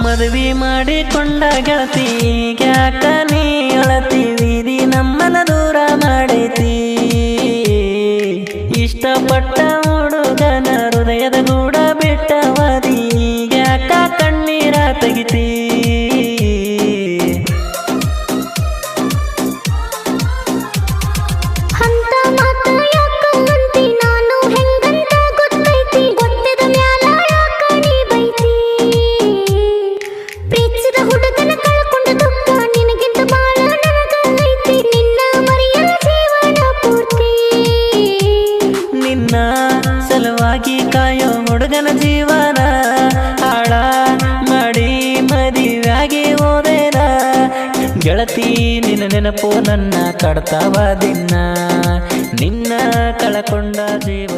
ಮದುವೆ ಮಾಡಿಕೊಂಡ ಗೆಳತಿ ಯಾಕ ನೀ ಅಳತಿ ವಿಧಿ ನಮ್ಮನ ದೂರ ಮಾಡೈತಿ ಇಷ್ಟಪಟ್ಟ ಹುಡುಗನ ಹೃದಯದ ಗೂಡ ಬಿಟ್ಟವದಿ ಯಾಕ ಕಣ್ಣೀರ ತೆಗಿತಿ ಸಲುವಾಗಿ ಕಾಯೋ ಹುಡುಗನ ಜೀವನ ಹಾಳ ಮಾಡಿ ಮದುವೆಯಾಗಿ ಹೋದೇನ ಗೆಳತಿ ನಿನ್ನ ನೆನಪು ನನ್ನ ಕಡ್ತಾವ ದಿನ ನಿನ್ನ ಕಳಕೊಂಡ ಜೀವ